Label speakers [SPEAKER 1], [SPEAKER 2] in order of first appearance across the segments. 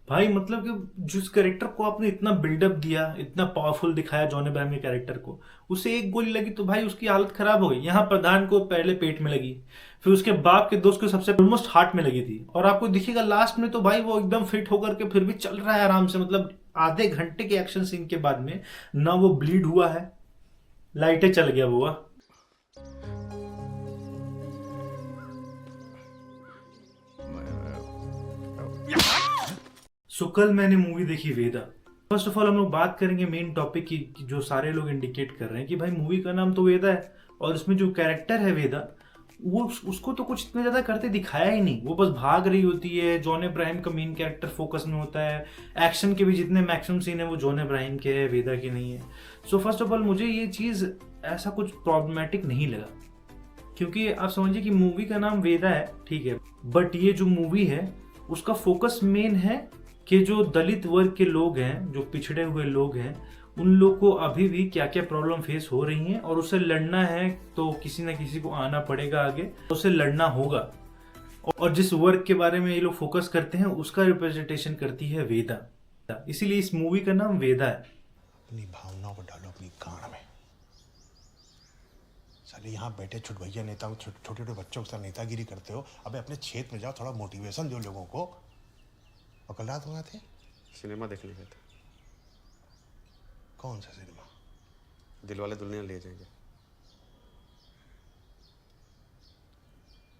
[SPEAKER 1] भाई मतलब कि जिस कैरेक्टर को आपने इतना बिल्डअप दिया, इतना पावरफुल दिखाया जॉन अब्राहम के कैरेक्टर को, उसे एक गोली लगी तो भाई उसकी हालत खराब हो गई। यहाँ प्रधान को पहले पेट में लगी, फिर उसके बाप के दोस्त को सबसे ऑलमोस्ट हार्ट में लगी थी, और आपको दिखेगा लास्ट में तो भाई वो एकदम फिट होकर के फिर भी चल रहा है आराम से। मतलब आधे घंटे के एक्शन सीन के बाद में ना वो ब्लीड हुआ है, लाइटें चल गया वो। सो कल मैंने मूवी देखी वेदा। फर्स्ट ऑफ ऑल हम लोग बात करेंगे मेन टॉपिक की, जो सारे लोग इंडिकेट कर रहे हैं कि भाई मूवी का नाम तो वेदा है, और इसमें जो कैरेक्टर है वेदा, वो उसको तो कुछ इतना ज्यादा करते दिखाया ही नहीं। वो बस भाग रही होती है, जॉन अब्राहम का मेन कैरेक्टर फोकस में होता है। एक्शन के भी जितने मैक्सिमम सीन है वो जॉन अब्राहम के है, वेदा के नहीं है। सो फर्स्ट ऑफ ऑल मुझे ये चीज ऐसा कुछ प्रॉब्लमेटिक नहीं लगा, क्योंकि आप समझिए कि मूवी का नाम वेदा है, ठीक है, बट ये जो मूवी है उसका फोकस मेन है कि जो दलित वर्ग के लोग हैं, जो पिछड़े हुए लोग हैं, उन लोग को अभी भी क्या क्या प्रॉब्लम फेस हो रही हैं, और उससे लड़ना है तो किसी ना किसी को आना पड़ेगा आगे, उससे लड़ना होगा। और जिस वर्ग के बारे में ये लोग फोकस करते हैं उसका रिप्रेजेंटेशन करती है वेदा, इसीलिए इस मूवी का नाम वेदा है।
[SPEAKER 2] अपनी भावनाओं को डालो अपनी गांड में। साले यहाँ बैठे छुटभैया नेता, छोटे छोटे बच्चों के साथ नेतागिरी करते हो। अबे अपने क्षेत्र में जाओ, थोड़ा मोटिवेशन दो लोगों को। और कल रात वहाँ थे,
[SPEAKER 3] सिनेमा देखने गए थे।
[SPEAKER 2] कौन सा सिनेमा?
[SPEAKER 3] दिलवाले दुल्हनिया ले जाएंगे।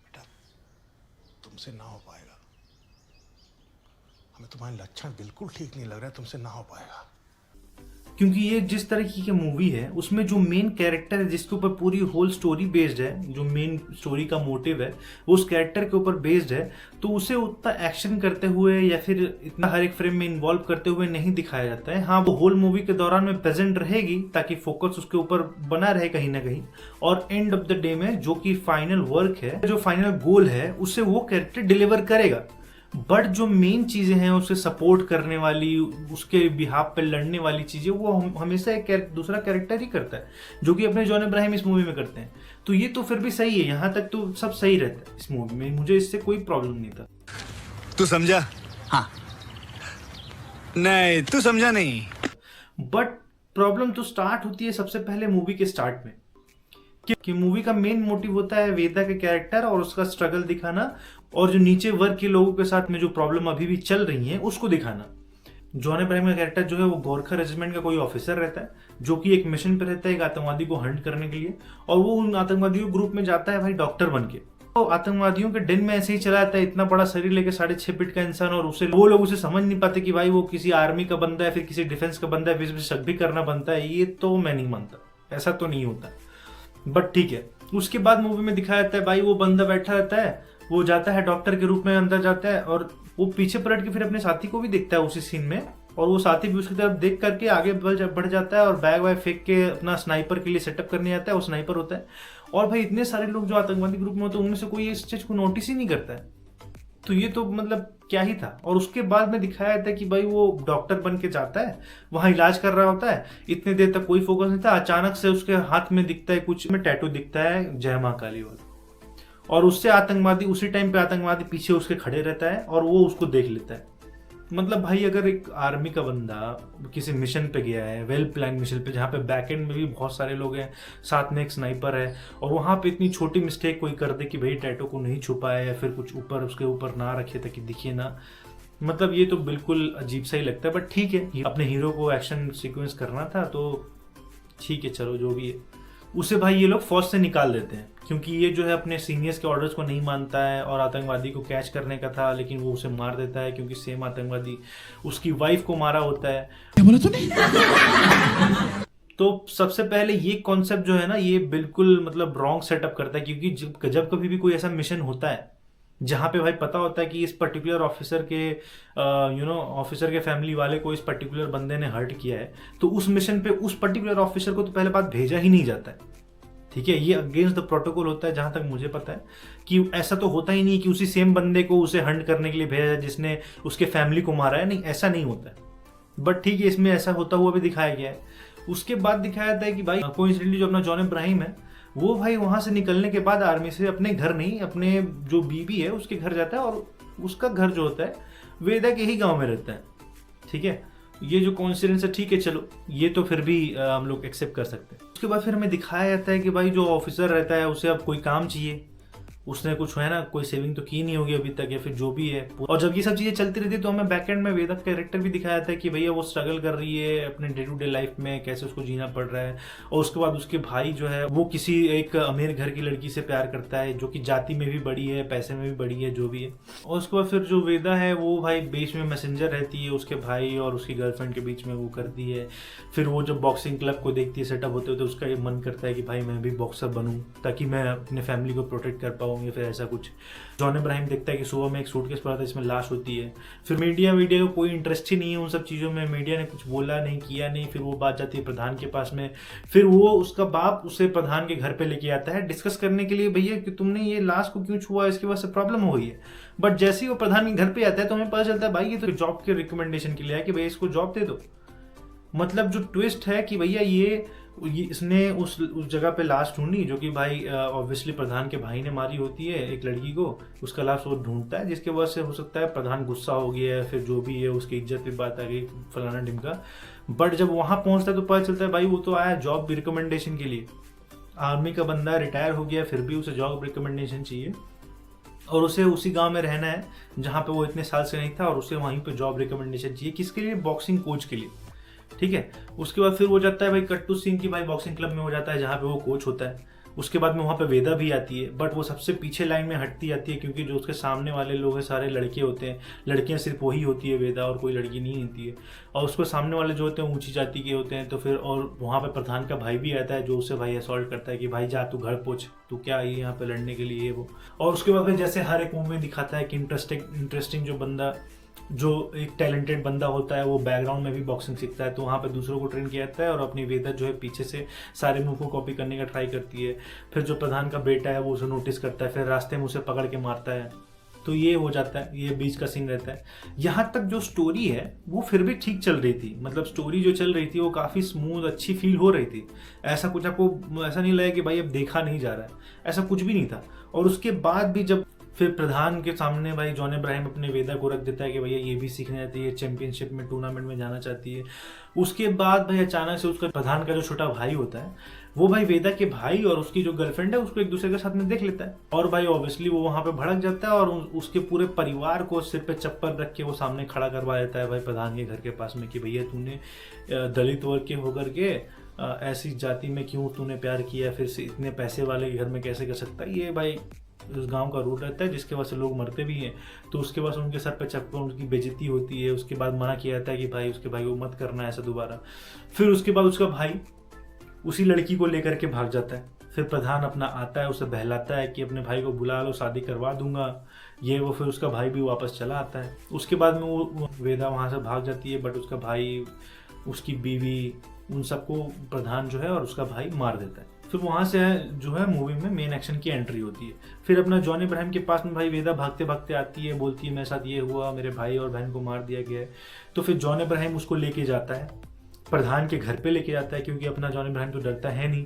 [SPEAKER 2] बेटा तुमसे ना हो पाएगा, हमें तुम्हारे लक्षण बिल्कुल ठीक नहीं लग रहा है, तुमसे ना हो पाएगा।
[SPEAKER 1] क्योंकि ये जिस तरह की मूवी है उसमें जो मेन कैरेक्टर है, जिसके ऊपर पूरी होल स्टोरी बेस्ड है, जो मेन स्टोरी का मोटिव है वो उस कैरेक्टर के ऊपर बेस्ड है, तो उसे उतना एक्शन करते हुए या फिर इतना हर एक फ्रेम में इन्वॉल्व करते हुए नहीं दिखाया जाता है। हाँ, वो होल मूवी के दौरान में प्रेजेंट रहेगी ताकि फोकस उसके ऊपर बना रहे कहीं ना कहीं, और एंड ऑफ द डे में जो कि फाइनल वर्क है, जो फाइनल गोल है, उसे वो कैरेक्टर डिलीवर करेगा। बट जो मेन चीजें हैं उसे सपोर्ट करने वाली, उसके बिहाफ पे लड़ने वाली चीजें, वो हमेशा एक दूसरा कैरेक्टर ही करता है, जो कि अपने जॉन अब्राहम इस मूवी में करते हैं। तो ये तो फिर भी सही है, यहाँ तक तो सब सही रहता है इस मूवी में, मुझे इससे कोई प्रॉब्लम नहीं था।
[SPEAKER 4] तू समझा? हाँ। नहीं, तू समझा नहीं।
[SPEAKER 1] बट प्रॉब्लम तो स्टार्ट होती है सबसे पहले मूवी के स्टार्ट में, कि मूवी का मेन मोटिव होता है वेदा के कैरेक्टर और उसका स्ट्रगल दिखाना, और जो नीचे वर्ग के लोगों के साथ में जो प्रॉब्लम अभी भी चल रही है उसको दिखाना। जॉन अब्राहम का कैरेक्टर जो है वो गोरखा रेजिमेंट का कोई ऑफिसर रहता है, जो कि एक मिशन पे रहता है एक आतंकवादी को हंट करने के लिए, और वो उन आतंकवादियों ग्रुप में जाता है भाई डॉक्टर बन के। तो आतंकवादियों के डेन में ऐसे ही चला जाता है, इतना बड़ा शरीर लेके 6.5 फीट का इंसान, और उसे वो लोग उसे समझ नहीं पाते कि भाई वो किसी आर्मी का बंदा है, फिर किसी डिफेंस का बंदा है, फिर शक भी करना बनता है। ये तो मैं नहीं मानता, ऐसा तो नहीं होता, बट ठीक है। उसके बाद मूवी में दिखाया जाता है भाई वो बंदा बैठा रहता है, वो जाता है डॉक्टर के रूप में अंदर जाता है, और वो पीछे पलट के फिर अपने साथी को भी देखता है उसी सीन में, और वो साथी भी उसकी तरफ देख करके आगे बढ़ जाता है, और बैग वैग फेंक के अपना स्नाइपर के लिए सेटअप करने जाता है। वो स्नाइपर होता है, और भाई इतने सारे लोग जो आतंकवादी ग्रुप में होते हैं उनमें से कोई इस चीज को नोटिस ही नहीं करता है। तो ये तो मतलब क्या ही था। और उसके बाद में दिखाया जाता है कि भाई वो डॉक्टर बन के जाता है, वहां इलाज कर रहा होता है, इतने देर तक कोई फोकस नहीं था, अचानक से उसके हाथ में दिखता है कुछ में टैटू दिखता है जय मां काली वाला, और उससे आतंकवादी, उसी टाइम पे आतंकवादी पीछे उसके खड़े रहता है और वो उसको देख लेता है। मतलब भाई अगर एक आर्मी का बंदा किसी मिशन पे गया है, वेल प्लान मिशन पे, जहाँ पे बैकएंड में भी बहुत सारे लोग हैं, साथ में एक स्नाइपर है, और वहां पे इतनी छोटी मिस्टेक कोई कर दे कि भाई टैटू को नहीं छुपाए या फिर कुछ ऊपर उसके ऊपर ना रखे ताकि दिखे ना, मतलब ये तो बिल्कुल अजीब सा ही लगता है। बट ठीक है, अपने हीरो को एक्शन सीक्वेंस करना था तो ठीक है, चलो जो भी है। उसे भाई ये लोग फौज से निकाल देते हैं, क्योंकि ये जो है अपने सीनियर्स के ऑर्डर्स को नहीं मानता है, और आतंकवादी को कैच करने का था लेकिन वो उसे मार देता है, क्योंकि सेम आतंकवादी उसकी वाइफ को मारा होता है।
[SPEAKER 4] क्या बोला तूने?
[SPEAKER 1] तो सबसे पहले ये कॉन्सेप्ट जो है ना, ये बिल्कुल मतलब रॉन्ग सेटअप करता है, क्योंकि जब कभी भी कोई ऐसा मिशन होता है जहाँ पे भाई पता होता है कि इस पर्टिकुलर ऑफिसर के ऑफिसर के फैमिली वाले को इस पर्टिकुलर बंदे ने हर्ट किया है, तो उस मिशन पे उस पर्टिकुलर ऑफिसर को तो पहले बात भेजा ही नहीं जाता है। ठीक है, ये अगेंस्ट द प्रोटोकॉल होता है, जहां तक मुझे पता है कि ऐसा तो होता ही नहीं कि उसी सेम बंदे को उसे हंट करने के लिए भेजा है जिसने उसके फैमिली को मारा है, नहीं ऐसा नहीं होता है। बट ठीक है, इसमें ऐसा होता हुआ भी दिखाया गया है। उसके बाद दिखाया जाता है कि भाई कोइंसिडेंटली जो अपना जॉन अब्राहम है वो भाई वहां से निकलने के बाद आर्मी से अपने घर नहीं, अपने जो बीबी है उसके घर जाता है, और उसका घर जो होता है वेदा के ही गांव में रहता है। ठीक है, ये जो कॉन्सिडेंस है, ठीक है चलो, ये तो फिर भी हम लोग एक्सेप्ट कर सकते हैं। उसके बाद फिर हमें दिखाया जाता है कि भाई जो ऑफिसर रहता है उसे अब कोई काम चाहिए, उसने कुछ है ना कोई सेविंग तो की नहीं होगी अभी तक, या फिर जो भी है। और जब ये सब चीजें चलती रहती है तो हमें बैक एंड में वेदा का कैरेक्टर भी दिखाया जाता है कि भैया वो स्ट्रगल कर रही है अपने डे टू डे लाइफ में, कैसे उसको जीना पड़ रहा है। और उसके बाद उसके भाई जो है वो किसी एक अमीर घर की लड़की से प्यार करता है, जो कि जाति में भी बड़ी है, पैसे में भी बड़ी है, जो भी है। और उसके बाद फिर जो वेदा है वो भाई बीच में मैसेंजर रहती है उसके भाई और उसकी गर्लफ्रेंड के बीच में, वो करती है। फिर वो जब बॉक्सिंग क्लब को देखती है सेटअप होते हुए, तो उसका ये मन करता है कि भाई मैं भी बॉक्सर बनूं ताकि मैं अपने फैमिली को प्रोटेक्ट कर पाऊँ, या फिर ऐसा कुछ। जॉन इब्राहिम देखता है कि सुबह में एक सूटकेस पड़ा था जिसमें लाश होती है। फिर मीडिया को कोई इंटरेस्ट ही नहीं है उन सब चीज़ों में, मीडिया ने कुछ बोला नहीं, किया नहीं। फिर वो बात जाती है प्रधान के पास में, फिर वो उसका बाप उसे प्रधान के घर पे लेके आता है डिस्कस करने के लिए, भैया कि तुमने ये लाश को क्यों छुआ, इसकी वजह से प्रॉब्लम हो गई है। बट जैसे ही वो प्रधान के घर पे आता है तो हमें पता चलता है भाई ये तो जॉब के रिकमेंडेशन के लिए है कि भैया इसको जॉब दे दो। मतलब जो ट्विस्ट है कि भैया ये इसने उस जगह पे लाश ढूंढी जो कि भाई ऑब्वियसली प्रधान के भाई ने मारी होती है एक लड़की को, उसका लाश वो ढूंढता है, जिसके वजह से हो सकता है प्रधान गुस्सा हो गया है, फिर जो भी है उसकी इज्जत पे बात आ गई, फलाना ढिमका। बट जब वहां पहुंचता है तो पता चलता है भाई वो तो आया जॉब रिकमेंडेशन के लिए। आर्मी का बंदा रिटायर हो गया, फिर भी उसे जॉब रिकमेंडेशन चाहिए और उसे उसी गांव में रहना है जहां पे वो इतने साल से नहीं था, और उसे वहीं पे जॉब रिकमेंडेशन चाहिए। किसके लिए? बॉक्सिंग कोच के लिए। ठीक है, उसके बाद फिर वो जाता है भाई कट्टू सिंह की भाई बॉक्सिंग क्लब में हो जाता है जहाँ पे वो कोच होता है। उसके बाद में वहाँ पे वेदा भी आती है, बट वो सबसे पीछे लाइन में हटती जाती है क्योंकि जो उसके सामने वाले लोग हैं सारे लड़के होते हैं, लड़कियां सिर्फ वही होती है वेदा, और कोई लड़की नहीं होती है। और उसको सामने वाले जो होते हैं ऊंची जाति के होते हैं। तो फिर और वहाँ पे प्रधान का भाई भी आता है जो उसे भाई असॉल्ट करता है कि भाई जा तू घर पहुँच, तू क्या आई यहाँ पे लड़ने के लिए, वो। और उसके बाद फिर जैसे हर एक मूवी में दिखाता है कि इंटरेस्टिंग जो बंदा, जो एक टैलेंटेड बंदा होता है वो बैकग्राउंड में भी बॉक्सिंग सीखता है, तो वहाँ पे दूसरों को ट्रेन किया जाता है और अपनी वेदा जो है पीछे से सारे मूव को कॉपी करने का ट्राई करती है। फिर जो प्रधान का बेटा है वो उसे नोटिस करता है, फिर रास्ते में उसे पकड़ के मारता है। तो ये हो जाता है, ये बीच का सीन रहता है। यहाँ तक जो स्टोरी है वो फिर भी ठीक चल रही थी, मतलब स्टोरी जो चल रही थी वो काफ़ी स्मूथ अच्छी फील हो रही थी। ऐसा कुछ आपको ऐसा नहीं लगा कि भाई अब देखा नहीं जा रहा है, ऐसा कुछ भी नहीं था। और उसके बाद भी जब फिर प्रधान के सामने भाई जॉन इब्राहिम अपने वेदा को रख देता है कि भैया ये भी सीखना चाहती है, चैंपियनशिप में टूर्नामेंट में जाना चाहती है। उसके बाद भाई अचानक से उसका प्रधान का जो छोटा भाई होता है वो भाई वेदा के भाई और उसकी जो गर्लफ्रेंड है उसको एक दूसरे के साथ में देख लेता है, और भाई ऑब्वियसली वो वहां पे भड़क जाता है और उसके पूरे परिवार को सिर पे चप्पल रख के वो सामने खड़ा करवा देता है भाई प्रधान के घर के पास में कि भैया तूने दलित वर्ग के होकर के ऐसी जाति में क्यों तूने प्यार किया, फिर से इतने पैसे वाले के घर में कैसे कर सकता है। ये भाई उस गांव का रूल रहता है जिसके वजह से लोग मरते भी हैं। तो उसके बाद उनके सर पे चप्पल, उनकी बेइज्जती होती है। उसके बाद मना किया जाता है कि भाई उसके भाई को मत करना ऐसा दोबारा। फिर उसके बाद उसका भाई उसी लड़की को लेकर के भाग जाता है। फिर प्रधान अपना आता है, उसे बहलाता है कि अपने भाई को बुला लो, शादी करवा दूंगा ये वो। फिर उसका भाई भी वापस चला आता है। उसके बाद में वो वेदा वहाँ से भाग जाती है, बट उसका भाई, उसकी बीवी, उन सबको प्रधान जो है और उसका भाई मार देता है। फिर वहाँ से जो है मूवी में मेन एक्शन की एंट्री होती है। फिर अपना जॉन इब्राहिम के पास में भाई वेदा भागते भागते आती है, बोलती है मेरे साथ ये हुआ, मेरे भाई और बहन को मार दिया गया है। तो फिर जॉन इब्राहिम उसको लेके जाता है, प्रधान के घर पे लेके जाता है क्योंकि अपना जॉन इब्राहिम तो डरता है नहीं।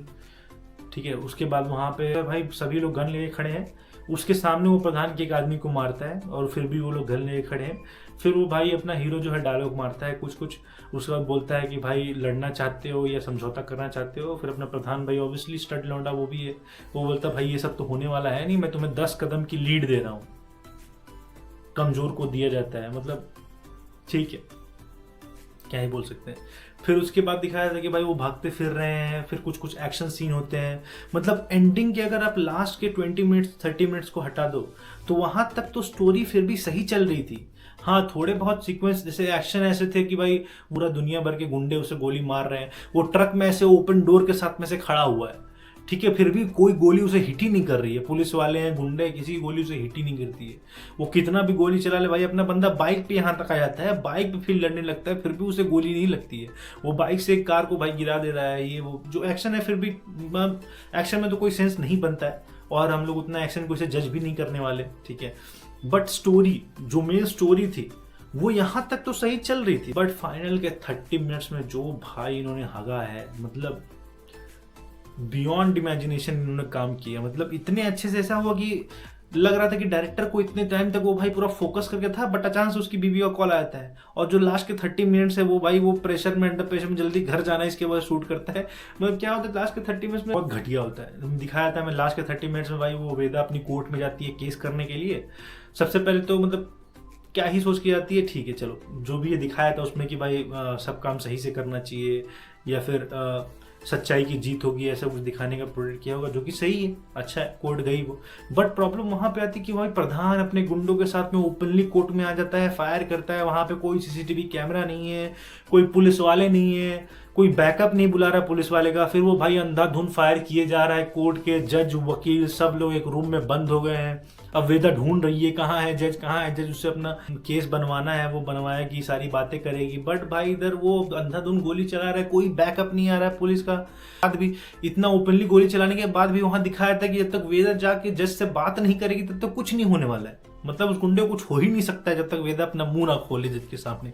[SPEAKER 1] ठीक है, उसके बाद वहाँ पे भाई सभी लोग गन लेके खड़े हैं, उसके सामने वो प्रधान के एक आदमी को मारता है और फिर भी वो लोग गन लेके खड़े हैं। फिर वो भाई अपना हीरो जो है डायलॉग मारता है कुछ कुछ, उसके बाद बोलता है कि भाई लड़ना चाहते हो या समझौता करना चाहते हो। फिर अपना प्रधान भाई ऑब्वियसली स्टड लौंडा वो भी है, वो बोलता है भाई ये सब तो होने वाला है नहीं, मैं तुम्हें 10 कदम की लीड दे रहा हूँ। कमजोर को दिया जाता है, मतलब ठीक है, क्या ही बोल सकते हैं। फिर उसके बाद दिखाया था कि भाई वो भागते फिर रहे हैं, फिर कुछ कुछ एक्शन सीन होते हैं। मतलब एंडिंग के अगर आप लास्ट के 20 मिनट्स 30 मिनट्स को हटा दो तो वहां तक तो स्टोरी फिर भी सही चल रही थी। हाँ, थोड़े बहुत सीक्वेंस जैसे एक्शन ऐसे थे कि भाई पूरा दुनिया भर के गुंडे उसे गोली मार रहे हैं, वो ट्रक में ऐसे ओपन डोर के साथ में से खड़ा हुआ है, ठीक है, फिर भी कोई गोली उसे हिट ही नहीं कर रही है। पुलिस वाले हैं, गुंडे, किसी की गोली उसे हिट ही नहीं करती है। वो कितना भी गोली चला ले भाई, अपना बंदा बाइक पे यहाँ तक आ जाता है, बाइक पे फिर लड़ने लगता है, फिर भी उसे गोली नहीं लगती है। वो बाइक से एक कार को भाई गिरा दे रहा है। ये वो जो एक्शन है, फिर भी एक्शन में तो कोई सेंस नहीं बनता है और हम लोग उतना एक्शन को इसे जज भी नहीं करने वाले, ठीक है। बट स्टोरी, जो मेन स्टोरी थी वो यहाँ तक तो सही चल रही थी, बट फाइनल के 30 मिनट्स में जो भाई इन्होंने हगा है, मतलब बियॉन्ड इमेजिनेशन इन्होंने काम किया। मतलब इतने अच्छे से ऐसा हुआ कि लग रहा था कि डायरेक्टर को इतने टाइम तक वो भाई पूरा फोकस करके था, बट अचानक से उसकी बीवी का कॉल आता है और जो लास्ट के 30 मिनट्स है वो भाई वो प्रेशर में, अंडर प्रेशर में जल्दी घर जाना है इसके बाद शूट करता है। मतलब क्या होता है लास्ट के 30 मिनट्स में बहुत घटिया होता है दिखाया था। मैं लास्ट के 30 मिनट्स में भाई वो वेदा अपनी कोर्ट में जाती है केस करने के लिए। सबसे पहले तो मतलब क्या ही सोच के जाती है, ठीक है चलो जो भी ये दिखाया था उसमें कि भाई सब काम सही से करना चाहिए या फिर सच्चाई की जीत होगी, ऐसा कुछ दिखाने का प्रोजेक्ट किया होगा, जो कि सही है, अच्छा है, कोर्ट गई वो। बट प्रॉब्लम वहां पे आती है कि भाई प्रधान अपने गुंडों के साथ में ओपनली कोर्ट में आ जाता है, फायर करता है, वहां पे कोई सीसीटीवी कैमरा नहीं है, कोई पुलिस वाले नहीं है, कोई बैकअप नहीं बुला रहा पुलिस वाले का। फिर वो भाई अंधाधुंध फायर किए जा रहा है, कोर्ट के जज वकील सब लोग एक रूम में बंद हो गए हैं। अब वेदा ढूंढ रही है कहाँ है जज, कहाँ है जज, उससे अपना केस बनवाना है, वो बनवाएगी, सारी बातें करेगी। बट भाई इधर वो अंधाधुंध गोली चला रहा है, कोई बैकअप नहीं आ रहा है पुलिस का। बाद भी इतना ओपनली गोली चलाने के बाद भी वहां दिखाया था कि जब तक वेदा जाके जज से बात नहीं करेगी तब तक कुछ नहीं होने वाला है। मतलब उस गुंडे को कुछ हो ही नहीं सकता है जब तक वेदा अपना मुंह ना खोले जज के सामने,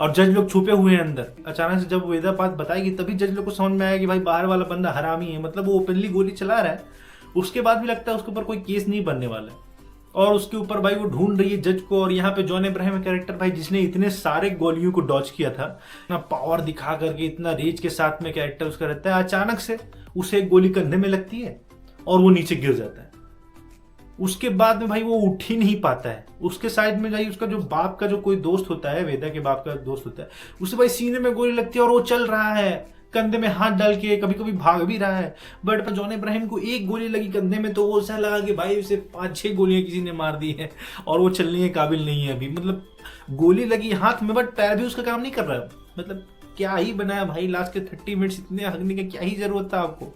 [SPEAKER 1] और जज लोग छुपे हुए हैं अंदर। अचानक से जब वेदा बात बताएगी तभी जज लोग को समझ में आया कि भाई बाहर वाला बंदा हरामी है, मतलब वो ओपनली गोली चला रहा है। उसके बाद भी लगता है उसके ऊपर कोई केस नहीं बनने वाला है, और उसके ऊपर भाई वो ढूंढ रही है जज को। और यहाँ पे जॉन अब्राहम कैरेक्टर भाई जिसने इतने सारे गोलियों को डॉज किया था, इतना पावर दिखा करके इतना रेज के साथ में कैरेक्टर उसका रहता है, अचानक से उसे एक गोली कंधे में लगती है और वो नीचे गिर जाता है। उसके बाद में भाई वो उठ ही नहीं पाता है। उसके साइड में भाई उसका जो बाप का जो कोई दोस्त होता है, वेदा के बाप का दोस्त होता है, उसे भाई सीने में गोली लगती है और वो चल रहा है कंधे में हाथ डाल के, कभी कभी भाग भी रहा है। बट जॉन अब्राहम को एक गोली लगी कंधे में तो वो ऐसा लगा कि भाई उसे 5-6 गोलियां किसी ने मार दी है और वो चलने के काबिल नहीं है अभी। मतलब गोली लगी हाथ में बट पैर भी उसका काम नहीं कर रहा है। मतलब क्या ही बनाया भाई, लास्ट के 30 मिनट्स इतने हगने की क्या ही जरूरत था आपको।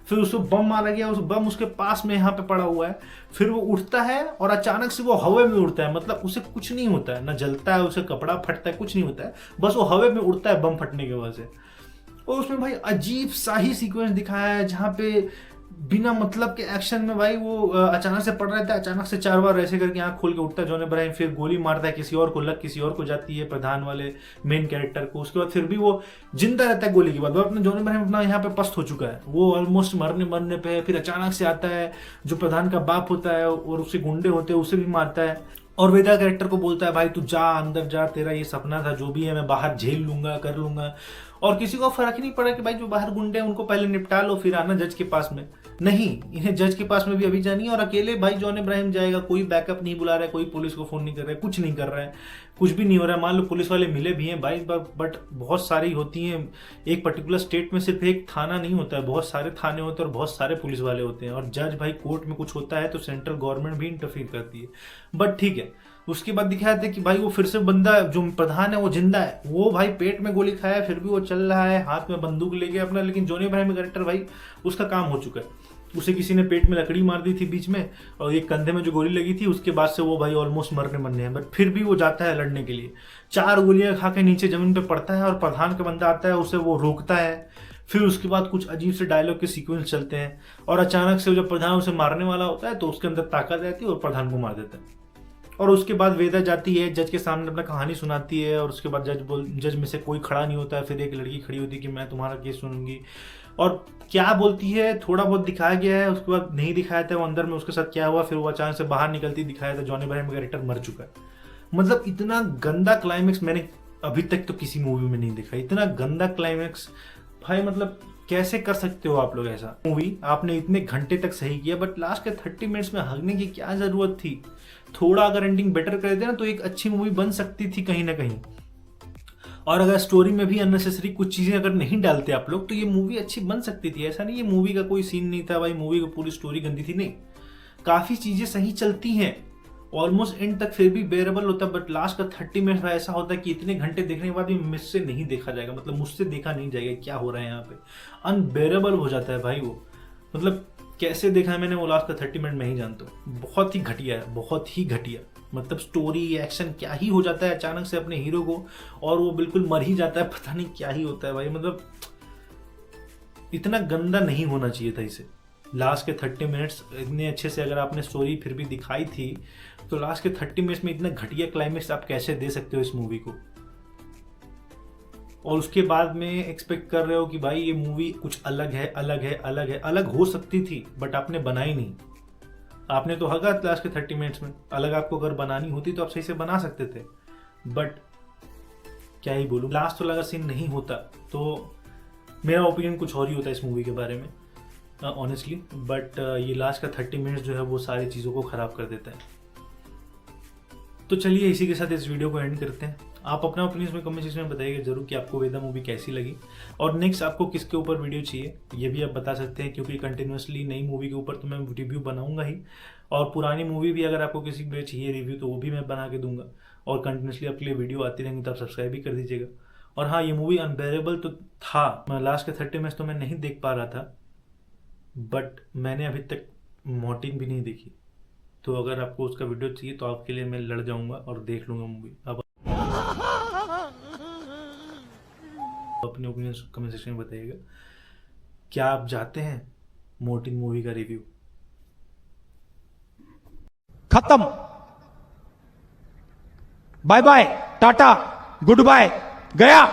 [SPEAKER 1] फिर उसको बम मारा गया, उस बम उसके पास में यहाँ पे पड़ा हुआ है। फिर वो उठता है और अचानक से वो हवा में उड़ता है, मतलब उसे कुछ नहीं होता है, ना जलता है, उसे कपड़ा फटता है, कुछ नहीं होता है, बस वो हवा में उड़ता है बम फटने की वजह से। और उसमें भाई अजीब सा ही सीक्वेंस दिखाया है जहाँ पे बिना मतलब के एक्शन में भाई वो अचानक से पड़ रहता है, अचानक से 4 बार ऐसे करके आंख खोल के उठता है जॉन अब्राहम, फिर गोली मारता है किसी और को, लग किसी और को जाती है, प्रधान वाले मेन कैरेक्टर को। उसके बाद फिर भी वो जिंदा रहता है गोली के बाद। वो अपना जॉन अब्राहम अपना यहाँ पे पस्त हो चुका है, वो ऑलमोस्ट मरने पे है। फिर अचानक से आता है जो प्रधान का बाप होता है और उससे गुंडे होते हैं, उसे भी मारता है और वेदा कैरेक्टर को बोलता है भाई तू जा अंदर जा, तेरा ये सपना था, जो भी है मैं बाहर झेल लूंगा, कर लूंगा। और किसी को फर्क ही नहीं पड़ा कि भाई जो बाहर गुंडे हैं उनको पहले निपटा लो फिर आना जज के पास में। नहीं, इन्हें जज के पास में भी अभी जानी है और अकेले भाई जॉन अब्राहम जाएगा, कोई बैकअप नहीं बुला रहा है, कोई पुलिस को फोन नहीं कर रहा है, कुछ नहीं कर रहा है, कुछ भी नहीं हो रहा है। मान लो पुलिस वाले मिले भी हैं भाई, बट बहुत सारी होती हैं। एक पर्टिकुलर स्टेट में सिर्फ एक थाना नहीं होता है, बहुत सारे थाने होते हैं और बहुत सारे पुलिस वाले होते हैं। और जज भाई कोर्ट में कुछ होता है तो सेंट्रल गवर्नमेंट भी इंटरफीयर करती है, बट ठीक है। उसके बाद दिखाया था कि भाई वो फिर से बंदा जो प्रधान है वो जिंदा है, वो भाई पेट में गोली खाया फिर भी वो चल रहा है, हाथ में बंदूक लेके अपना। लेकिन जॉनी अब्राहम कैरेक्टर भाई उसका काम हो चुका है, उसे किसी ने पेट में लकड़ी मार दी थी बीच में और एक कंधे में जो गोली लगी थी उसके बाद से वो भाई ऑलमोस्ट मरने हैं, बट फिर भी वो जाता है लड़ने के लिए। 4 गोलियां खा के नीचे जमीन पे पड़ता है और प्रधान का बंदा आता है, उसे वो रोकता है। फिर उसके बाद कुछ अजीब से डायलॉग के सीक्वेंस चलते हैं और अचानक से जब प्रधान उसे मारने वाला होता है तो उसके अंदर ताकत आती है और प्रधान को मार देता है। और उसके बाद वेदा जाती है जज के सामने अपना कहानी सुनाती है और उसके बाद जज में से कोई खड़ा नहीं होता है, फिर एक लड़की खड़ी होती है कि मैं तुम्हारा केस सुनूंगी। और क्या बोलती है थोड़ा बहुत दिखाया गया है, उसके बाद नहीं दिखाया था वो अंदर में उसके साथ क्या हुआ। फिर वो अचानक से बाहर निकलती दिखाया था जॉनी अब्राहम का कैरेक्टर मर चुका है। मतलब इतना गंदा क्लाइमेक्स मैंने अभी तक तो किसी मूवी में नहीं देखा, इतना गंदा क्लाइमेक्स भाई। मतलब कैसे कर सकते हो आप लोग ऐसा मूवी, आपने इतने घंटे तक सही किया बट लास्ट के 30 मिनट्स में हगने की क्या जरूरत थी। थोड़ा अगर एंडिंग बेटर कर देते ना तो एक अच्छी मूवी बन सकती थी कहीं ना कहीं। और अगर स्टोरी में भी अननेसेसरी कुछ चीजें अगर नहीं डालते आप लोग तो ये मूवी अच्छी बन सकती थी। ऐसा नहीं ये मूवी का कोई सीन नहीं था भाई, मूवी की पूरी स्टोरी गंदी थी, नहीं, काफी चीजें सही चलती हैं ऑलमोस्ट एंड तक, फिर भी बेरेबल होता है। बट लास्ट का 30 मिनट ऐसा होता है कि इतने घंटे देखने के बाद भी मुझसे नहीं देखा जाएगा, मतलब मुझसे देखा नहीं जाएगा क्या हो रहा है यहाँ पे, अनबेरेबल हो जाता है भाई वो। मतलब कैसे देखा है मैंने वो लास्ट का 30 मिनट में ही जानता हूँ, बहुत ही घटिया है, बहुत ही घटिया। मतलब स्टोरी एक्शन क्या ही हो जाता है अचानक से अपने हीरो को और वो बिल्कुल मर ही जाता है, पता नहीं क्या ही होता है भाई। मतलब इतना गंदा नहीं होना चाहिए था इसे। लास्ट के 30 मिनट्स इतने अच्छे से अगर आपने स्टोरी फिर भी दिखाई थी तो लास्ट के 30 मिनट्स में इतना घटिया क्लाइमेक्स आप कैसे दे सकते हो इस मूवी को। और उसके बाद में एक्सपेक्ट कर रहे हो कि भाई ये मूवी कुछ अलग है, अलग हो सकती थी बट आपने बनाई नहीं। आपने तो हगा लास्ट के 30 मिनट्स में। अलग आपको अगर बनानी होती तो आप सही से बना सकते थे, बट क्या ही बोलूँ, लास्ट वाला अगर सीन नहीं होता तो मेरा ओपिनियन कुछ और ही होता है इस मूवी के बारे में ऑनेस्टली। बट ये लास्ट का 30 मिनट्स जो है वो सारी चीज़ों को ख़राब कर देता है। तो चलिए इसी के साथ इस वीडियो को एंड करते हैं। आप अपना ओपिनियन में कमेंट सेक्शन में बताइएगा जरूर कि आपको वेदा मूवी कैसी लगी, और नेक्स्ट आपको किसके ऊपर वीडियो चाहिए ये भी आप बता सकते हैं, क्योंकि कंटिन्यूसली नई मूवी के ऊपर तो मैं रिव्यू बनाऊंगा ही, और पुरानी मूवी भी अगर आपको किसी पे चाहिए रिव्यू तो वो भी मैं बना के दूंगा, और कंटिन्यूसली आपके लिए वीडियो आती रहेंगी तो आप सब्सक्राइब भी कर दीजिएगा। और हाँ, ये मूवी अनबेरेबल तो था, मैं लास्ट के 30 मिनट्स तो मैं नहीं देख पा रहा था, बट मैंने अभी तक मॉर्टिन भी नहीं देखी, तो अगर आपको उसका वीडियो चाहिए तो आपके लिए मैं लड़ जाऊंगा और देख लूंगा मूवी। अब अपने ओपिनियन कमेंट सेक्शन में बताइएगा, क्या आप चाहते हैं मॉर्टिन मूवी का रिव्यू?
[SPEAKER 5] खत्म, bye bye, ta-ta, goodbye, गया।